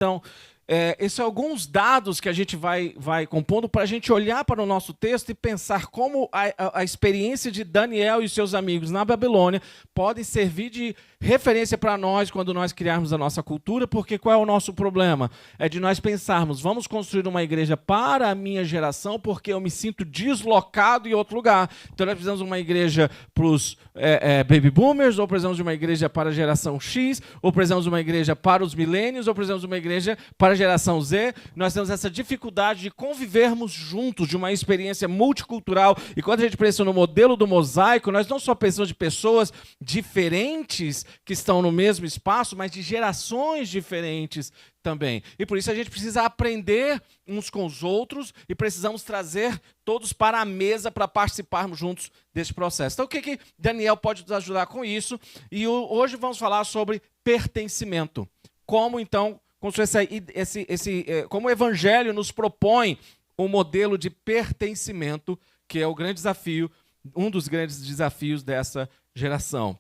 Então, esses são alguns dados que a gente vai compondo para a gente olhar para o nosso texto e pensar como a experiência de Daniel e seus amigos na Babilônia pode servir de referência para nós quando nós criarmos a nossa cultura, porque qual é o nosso problema? É de nós pensarmos, vamos construir uma igreja para a minha geração porque eu me sinto deslocado em outro lugar. Então nós precisamos de uma igreja para os baby boomers, ou precisamos de uma igreja para a geração X, ou precisamos de uma igreja para os milênios, ou precisamos de uma igreja para a geração Z. Nós temos essa dificuldade de convivermos juntos, de uma experiência multicultural. E quando a gente pensa no modelo do mosaico, nós não só pensamos de pessoas diferentes que estão no mesmo espaço, mas de gerações diferentes também. E por isso a gente precisa aprender uns com os outros e precisamos trazer todos para a mesa para participarmos juntos desse processo. Então, o que Daniel pode nos ajudar com isso? E hoje vamos falar sobre pertencimento. Como, então, como o Evangelho nos propõe um modelo de pertencimento, que é o grande desafio, um dos grandes desafios dessa geração.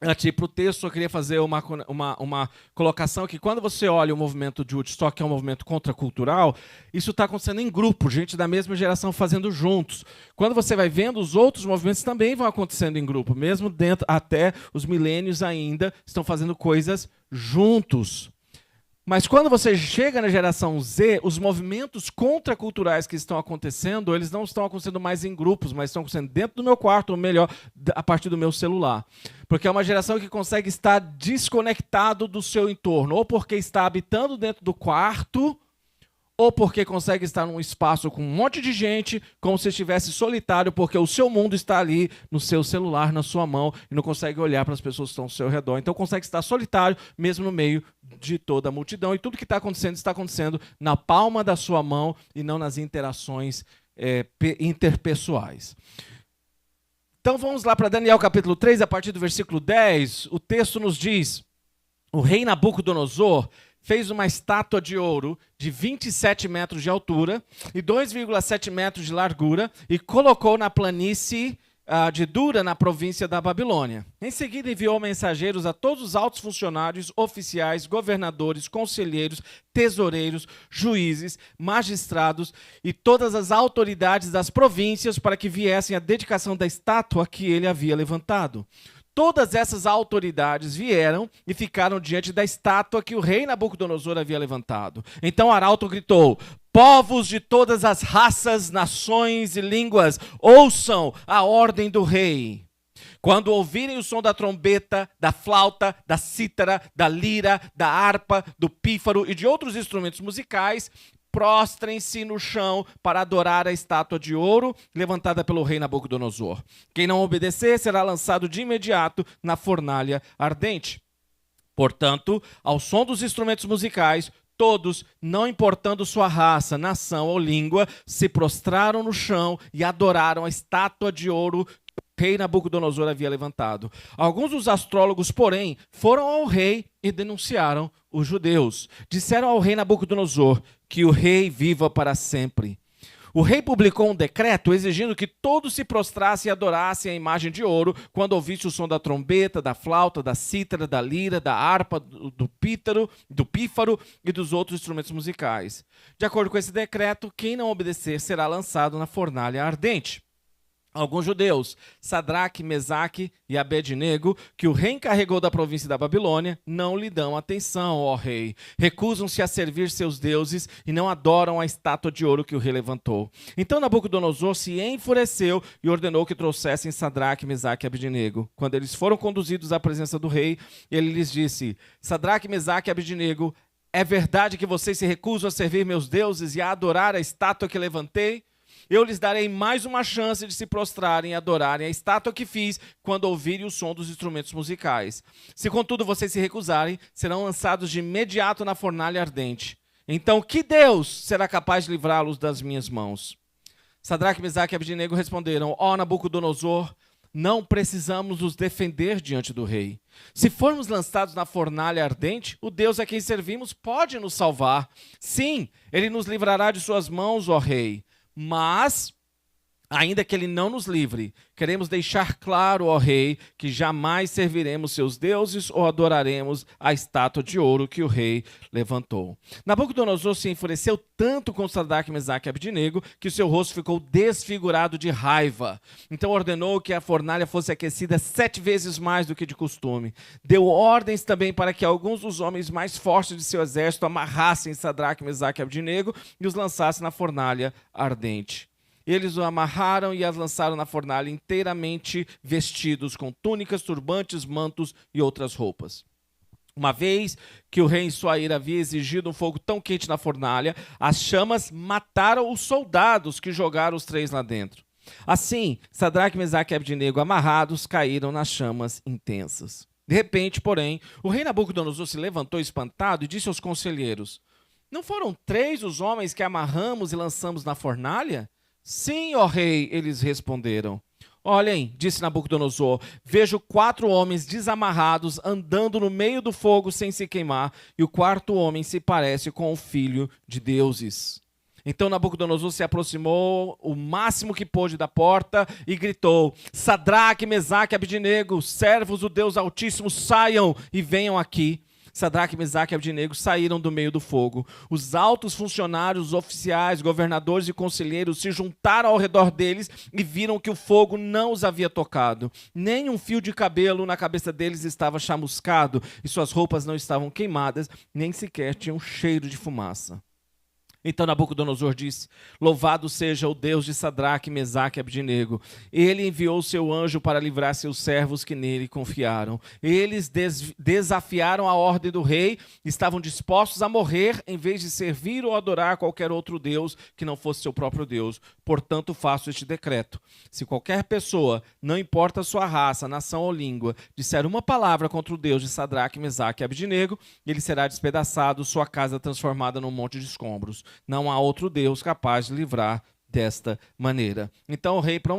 Antes de ir para o texto, eu queria fazer uma colocação que quando você olha o movimento de Woodstock, que é um movimento contracultural, isso está acontecendo em grupo, gente da mesma geração fazendo juntos. Quando você vai vendo, os outros movimentos também vão acontecendo em grupo, mesmo dentro, até os milênios ainda estão fazendo coisas juntos. Mas quando você chega na geração Z, os movimentos contraculturais que estão acontecendo, eles não estão acontecendo mais em grupos, mas estão acontecendo dentro do meu quarto, ou melhor, a partir do meu celular. Porque é uma geração que consegue estar desconectado do seu entorno, ou porque está habitando dentro do quarto, ou porque consegue estar num espaço com um monte de gente, como se estivesse solitário, porque o seu mundo está ali no seu celular, na sua mão, e não consegue olhar para as pessoas que estão ao seu redor. Então consegue estar solitário, mesmo no meio de toda a multidão. E tudo que está acontecendo na palma da sua mão e não nas interações interpessoais. Então vamos lá para Daniel capítulo 3, a partir do versículo 10. O texto nos diz: o rei Nabucodonosor fez uma estátua de ouro de 27 metros de altura e 2,7 metros de largura e colocou na planície de Dura, na província da Babilônia. Em seguida enviou mensageiros a todos os altos funcionários, oficiais, governadores, conselheiros, tesoureiros, juízes, magistrados e todas as autoridades das províncias para que viessem à dedicação da estátua que ele havia levantado. Todas essas autoridades vieram e ficaram diante da estátua que o rei Nabucodonosor havia levantado. Então Arauto gritou: povos de todas as raças, nações e línguas, ouçam a ordem do rei. Quando ouvirem o som da trombeta, da flauta, da cítara, da lira, da harpa, do pífaro e de outros instrumentos musicais, prostrem-se no chão para adorar a estátua de ouro levantada pelo rei Nabucodonosor. Quem não obedecer será lançado de imediato na fornalha ardente. Portanto, ao som dos instrumentos musicais, todos, não importando sua raça, nação ou língua, se prostraram no chão e adoraram a estátua de ouro que o rei Nabucodonosor havia levantado. Alguns dos astrólogos, porém, foram ao rei e denunciaram os judeus. Disseram ao rei Nabucodonosor que o rei viva para sempre. O rei publicou um decreto exigindo que todos se prostrassem e adorassem a imagem de ouro quando ouvisse o som da trombeta, da flauta, da cítara, da lira, da harpa, do pífaro e dos outros instrumentos musicais. De acordo com esse decreto, quem não obedecer será lançado na fornalha ardente. Alguns judeus, Sadraque, Mesaque e Abednego, que o rei encarregou da província da Babilônia, não lhe dão atenção, ó rei. Recusam-se a servir seus deuses e não adoram a estátua de ouro que o rei levantou. Então Nabucodonosor se enfureceu e ordenou que trouxessem Sadraque, Mesaque e Abednego. Quando eles foram conduzidos à presença do rei, ele lhes disse: Sadraque, Mesaque e Abednego, é verdade que vocês se recusam a servir meus deuses e a adorar a estátua que levantei? Eu lhes darei mais uma chance de se prostrarem e adorarem a estátua que fiz quando ouvirem o som dos instrumentos musicais. Se, contudo, vocês se recusarem, serão lançados de imediato na fornalha ardente. Então, que Deus será capaz de livrá-los das minhas mãos? Sadraque, Mesaque e Abednego responderam: ó Nabucodonosor, não precisamos nos defender diante do rei. Se formos lançados na fornalha ardente, o Deus a quem servimos pode nos salvar. Sim, ele nos livrará de suas mãos, ó rei. Mas Ainda que ele não nos livre, queremos deixar claro, ó rei, que jamais serviremos seus deuses ou adoraremos a estátua de ouro que o rei levantou. Nabucodonosor se enfureceu tanto com Sadraque, Mesaque e Abednego que o seu rosto ficou desfigurado de raiva. Então ordenou que a fornalha fosse aquecida 7 vezes mais do que de costume. Deu ordens também para que alguns dos homens mais fortes de seu exército amarrassem Sadraque, Mesaque e Abednego e os lançassem na fornalha ardente. Eles o amarraram e as lançaram na fornalha inteiramente vestidos com túnicas, turbantes, mantos e outras roupas. Uma vez que o rei em sua ira havia exigido um fogo tão quente na fornalha, as chamas mataram os soldados que jogaram os 3 lá dentro. Assim, Sadraque, Mesaque e Abednego, amarrados, caíram nas chamas intensas. De repente, porém, o rei Nabucodonosor se levantou espantado e disse aos conselheiros: não foram 3 os homens que amarramos e lançamos na fornalha? Sim, ó rei, eles responderam. Olhem, disse Nabucodonosor, vejo 4 homens desamarrados andando no meio do fogo sem se queimar, e o 4º homem se parece com o filho de deuses. Então Nabucodonosor se aproximou o máximo que pôde da porta e gritou: Sadraque, Mesaque e Abednego, servos do Deus Altíssimo, saiam e venham aqui. Sadraque, Mesaque e Abednego saíram do meio do fogo. Os altos funcionários, oficiais, governadores e conselheiros se juntaram ao redor deles e viram que o fogo não os havia tocado. Nem um fio de cabelo na cabeça deles estava chamuscado e suas roupas não estavam queimadas, nem sequer tinham cheiro de fumaça. Então Nabucodonosor disse: louvado seja o Deus de Sadraque, Mesaque e Abednego. Ele enviou seu anjo para livrar seus servos que nele confiaram. Eles desafiaram a ordem do rei, estavam dispostos a morrer em vez de servir ou adorar qualquer outro Deus que não fosse seu próprio Deus. Portanto, faço este decreto: se qualquer pessoa, não importa a sua raça, nação ou língua, disser uma palavra contra o Deus de Sadraque, Mesaque e Abednego, ele será despedaçado, sua casa transformada num monte de escombros. Não há outro Deus capaz de livrar desta maneira. Então o rei promoveu